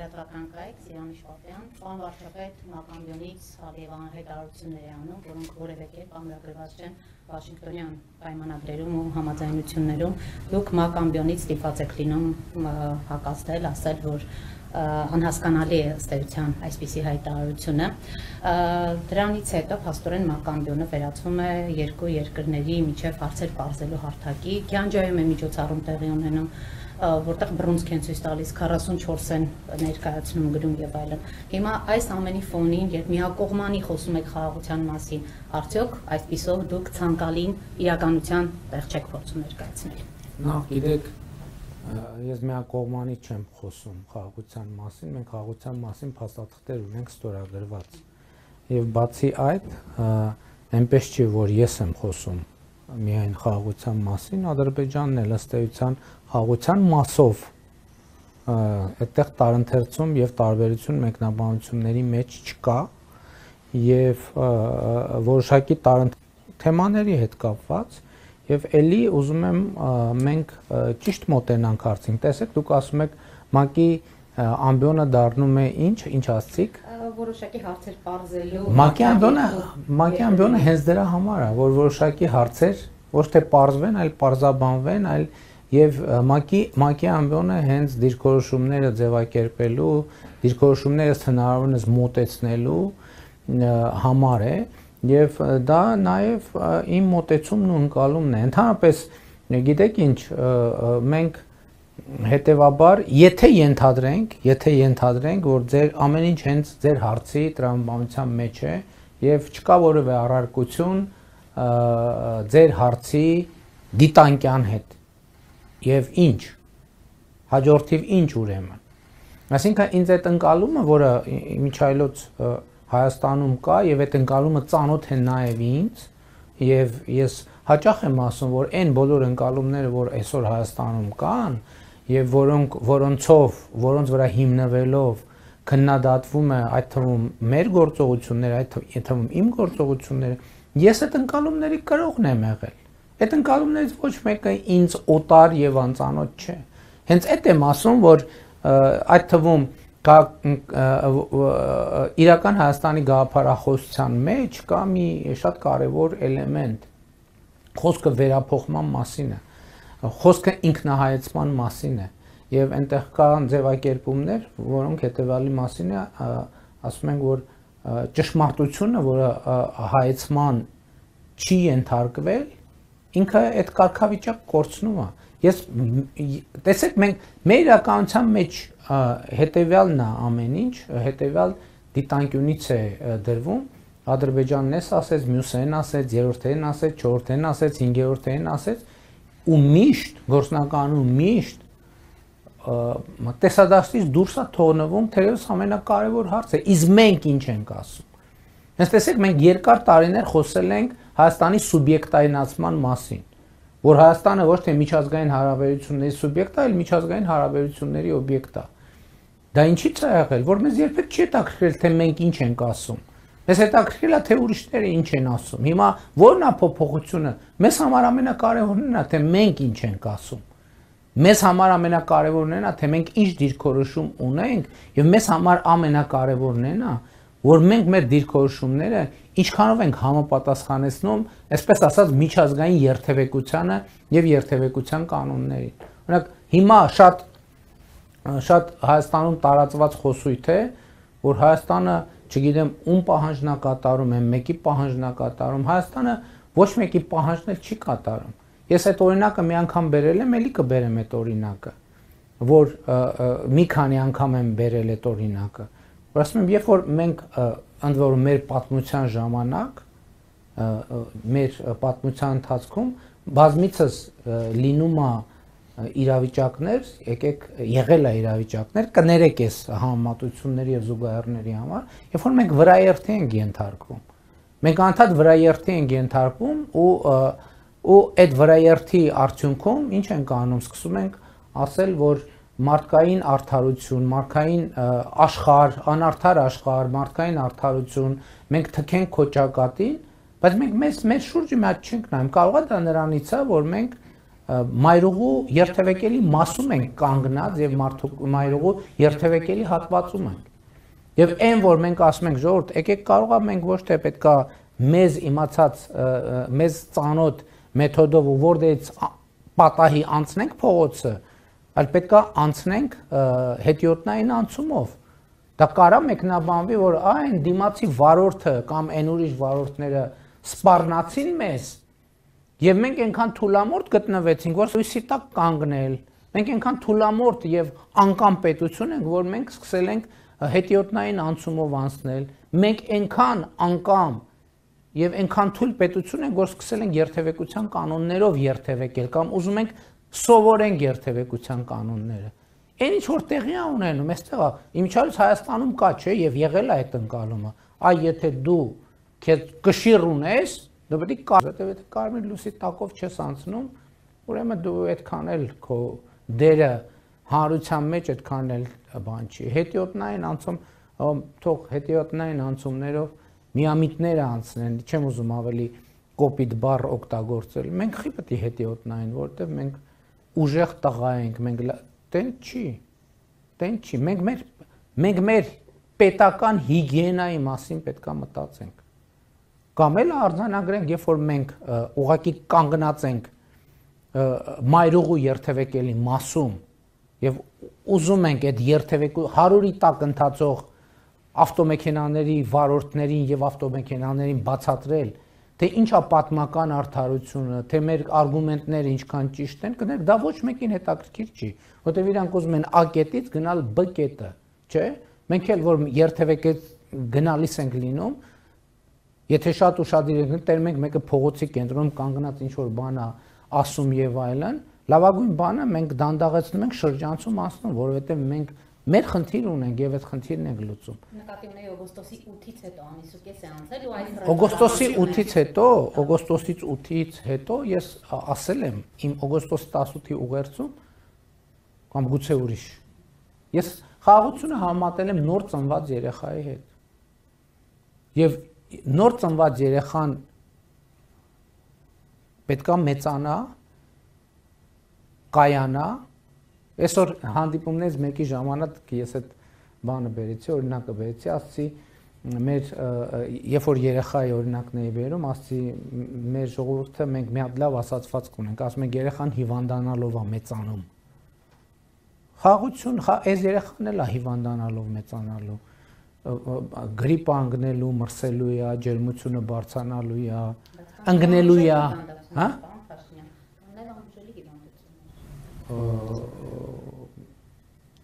լրատվական կայք, Սիրանի Շապյան, պարոն վարչապետ, Մակամբյոնից Հալիևան հայտարարություններ է անում, որոնք որևէ կերպ ամրագրված չեն Վաշինգտոնյան պայմանագրերում ու համաձայնություններում։ Դուք Մակամբյոնից ստիպված եք լինում հակազդել, ասել, որ անհասկանալի է ըստ էության այսպիսի հայտարարությունը։ Դրանից հետո փաստորեն Մակամբյոնը վերածվում է երկու երկրների միջև հարցեր պարզելու հարթակի, Գյանջայում է միջոցառում տեղի ունենում, որտեղ բռունցք են ցույց տալիս 44 են ներկայացնում գրում եւ այլն։ Հիմա այս ամենի ֆոնին, երբ միակողմանի խոսում եք խաղաղության մասին, արդյոք այսպիսով դուք ցանկալին իրականության տեղ չեք փորձում ներկայացնել։ Նախ գիտեք, ես միակողմանի չեմ խոսում խաղաղության մասին, մենք խաղաղության մասին փաստաթղթեր ունենք ստորագրված։ Եվ բացի այդ, այնպես չի, որ ես եմ խոսում միայն խաղաղության մասին, Ադրբեջանն էլ ըստ էության խաղաղության մասով այդտեղ տարընթերցում եւ տարբերություն մեկնաբանությունների մեջ չկա եւ որոշակի թեմաների հետ կապված եւ ելի ուզում եմ մենք ճիշտ մոտենանք հարցին։ Տեսեք, դուք ասում եք ՄԱԿ-ի ամբիոնը դառնում է ինչ ասցիք որոշակի հարցեր պարզելու ՄԱԿ-ի ամբիոնը հենց դրա համար է, որ որոշակի հարցեր ոչ թե պարզվեն, այլ պարզաբանվեն, այլ եւ ՄԱԿ-ի ամբիոնը հենց դիրքորոշումները ձևակերպելու, դիրքորոշումները հնարավորինս մոտեցնելու համար է եւ դա նաեւ իմ մոտեցումն ու ընկալումն է։ Ընդհանրապես, գիտեք ինչ, մենք հետեւաբար, եթե ենթադրենք, որ ձեր ամեն ինչ հենց ձեր հարցի տրամաբանության մեջ է եւ չկա որևէ առարկություն ձեր հարցի դիտանկյան հետ եւ ինչ հաջորդիվ ինչ ուրեմն այսինքն ինձ այդ ընկալումը, որը միջայլոց Հայաստանում կա եւ այդ ընկալումը ծանոթ է նաեւ ինձ եւ ես հաճախ եմ ասում, որ այն բոլոր ընկալումները, որ այսօր Հայաստանում կան եւ որոնց վրա հիմնվելով քննադատվում է այդ թվում մեր գործողությունները, այդ թվում իմ գործողությունները, ես այդ ընկալումների կրողն եմ եղել։ Այդ ընկալումներից ոչ մեկը ինձ օտար եւ անծանոթ չէ։ Հենց այդ եմ ասում, որ այդ թվում իրական Հայաստանի գաղափարախոսության մեջ կա մի շատ կարևոր էլեմենտ։ Խոսքը վերափոխման մասին է։ Խոսքը ինքնահայեցման մասին է եւ այնտեղ կան ձևակերպումներ, որոնք հետեւյալի մասին է, ասում ենք, որ ճշմարտությունը, որը հայեցման չի ենթարկվել, ինքը այդ կարգավիճակ կորցնում է։ Ես տեսեք, մենք մեր իրականության մեջ հետեւյալն է ամեն ինչ, հետեւյալ դիտանկյունից է դրվում, Ադրբեջանն էս ասեց, մյուսն ասեց, երրորդն ասեց, չորրորդն ասեց, հինգերորդն ասեց, ու միշտ գործնականում միշտ տեսադաշտից դուրս է թողնվում թերևս ամենակարևոր հարցը, իսկ մենք ինչ ենք ասում։ Հենց տեսեք, մենք երկար տարիներ խոսել ենք Հայաստանի սուբյեկտայնացման մասին, որ Հայաստանը ոչ թե միջազգային հարաբերությունների սուբյեկտ է, այլ միջազգային հարաբերությունների օբյեկտ է։ Դա ինչի՞ց է եղել, որ մեզ երբեք չի հետաքրքրել, թե մենք ինչ ենք ասում։ Մեզ հետաքրքրել է, թե ուրիշները ինչ են ասում։ Հիմա ո՞րն է փոփոխությունը։ Մեզ համար ամենակարևորն է, թե մենք ինչ ենք ասում։ Մեզ համար ամենակարևորն է, թե մենք ինչ դիրքորոշում ունենք, եւ մեզ համար ամենակարևորն է, որ մենք մեր դիրքորոշումները ինչքանով ենք համապատասխանեցնում, այսպես ասած, միջազգային երթևեկությանը եւ երթևեկության կանոններին։ Օրինակ, հիմա շատ Հայաստանում տարածված խոսույթ է, որ Հայաստանը, չգիտեմ, ում պահանջն է կատարում, մեկի պահանջն է կատարում, Հայաստանը ոչ մեկի պահանջն չի կատարում։ Ես այդ օրինակը մի անգամ բերել եմ, ելի կբերեմ այդ օրինակը, որ մի քանի անգամ եմ բերել այդ օրինակը։ Որ ասում եմ, երբ որ մենք ընդ որում մեր պատմության ժամանակ, մեր պատմության ընթացքում բազմիցս լինում է իրավիճակներ, եղել է իրավիճակներ, կներեք այս համեմատությունների եւ զուգահեռների համար, երբ որ մենք վրաերթի ենք ենթարկվում։ Մենք անդադ վրաերթի ենք ենթարկվում ու այդ վրաերթի արդյունքում ինչ ենք անում, սկսում ենք ասել, որ մարդկային արդարություն, մարդկային աշխարհ, անարդար աշխարհ, մարդկային արդարություն, մենք թքենք քո ճակատին, բայց մենք մեր շուրջը մի հատ չենք նայում։ Կարող է դա նրանից է, որ մենք մայրուղու երթևեկելի մասում ենք կանգնած եւ մայրուղու երթևեկելի հատվածում ենք։ Եվ այն որ մենք ասում ենք ժողովուրդ, եկեք կարողա մենք ոչ թե պետքա մեզ իմացած մեզ ծանոթ մեթոդով ու որտեղից պատահի անցնենք փողոցը, այլ պետքա անցնենք հետիոտնային անցումով։ Դա կարա մեկնաբանվի, որ այն դիմացի վարորդը կամ այն ուրիշ վարորդները սպառնացին մեզ, եւ մենք այնքան թուլամորթ գտնվեցինք, որ սույսի տակ կանգնել։ Մենք այնքան թուլամորթ եւ անկամ պետություն ենք, որ մենք սկսել ենք հետիոտնային անցումով անցնել։ Մենք այնքան անկամ եւ այնքան թույլ պետություն ենք, որ սկսել ենք երթևեկության կանոններով երթևեկել կամ ուզում ենք սովորենք երթևեկության կանոնները։ Այն ինչ որ տեղի է ունենում, այստեղ իմիջիայլոց Հայաստանում կա, չէ, եւ եղել է այդ ընկալումը։ Այ եթե դու քեզ կշիռ ունես, դու պետք է որովհետեւ կարմիր լույսի տակով չես անցնում, ուրեմն դու այդքան էլ քո դերը հանրության մեջ այդքան էլ բան չի։ Հետիոտնային անցում, թող հետիոտնային անցումներով միամիտները անցնեն, չեմ ուզում ավելի կոպիտ բառ օգտագործել։ Մենք խի պետք է հետիոտնային, որովհետեւ մենք ուժեղ տղա ենք, մենք տեն չի, մենք մեր պետական հիգիենայի մասին պետքա մտածենք։ Կամ էլ արձանագրենք, երբ որ մենք ուղղակի կանգնած ենք մայրուղու երթևեկելի մասում եւ ուզում ենք այդ երթևեկու 100-ի տակ ընթացող ավտոմեքենաների վարորդներին եւ ավտոմեքենաներին բացատրել, թե ինչա պատմական արդարությունը, թե մեր արգումենտները ինչքան ճիշտ են, կներեք, դա ոչ մեկին հետաքրքիր չի, որտեղ իրանք ուզում են A կետից գնալ B կետը, չէ՞։ Մենք էլ որ երթևեկից գնալիս ենք լինում, եթե շատ ուշադիր ենք, տեր մենք մեկը փողոցի կենտրոնում կանգնած ինչ որ բան է ասում եւ այլն, լավագույն բանը մենք դանդաղեցնում ենք շրջանցում անցնում, որովհետեւ մենք մեր խնդիր ունենք եւ այդ խնդիրն ենք լուծում։ Նկատի ունեի օգոստոսի 8-ից հետո ամիսուկես է անցել ու այս օգոստոսից 8-ից հետո ես ասել եմ իմ օգոստոսի 18-ի ուղերձում կամ գուցե ուրիշ։ Ես խաղաղությունը համատել եմ նոր ծնված երեխայի հետ։ Եվ նոր ծնված երեխան պետքա մեծանա, կայանա։ Այսօր հանդիպումներից մեկի ժամանակ ես այդ բանը բերեցի, օրինակը բերեցի, ասացի մեր երբ որ երեխայի օրինակն էի բերում, ասացի մեր ժողովուրդը մենք մի հատ լավ ասացվածք ունենք, ասում ենք երեխան հիվանդանալով է մեծանում։ Խաղաղություն, այս երեխան էլ է հիվանդանալով մեծանալու, գրիպ անգնելու, մրսելու է, ջերմությունը բարձրանալու է, ընկնելու է, հա?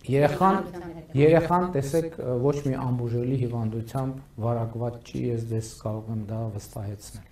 Երեխան տեսեք ոչ մի անբուժելի հիվանդությամբ վարակված չի, ես դες կարող եմ դա վստահեցնել։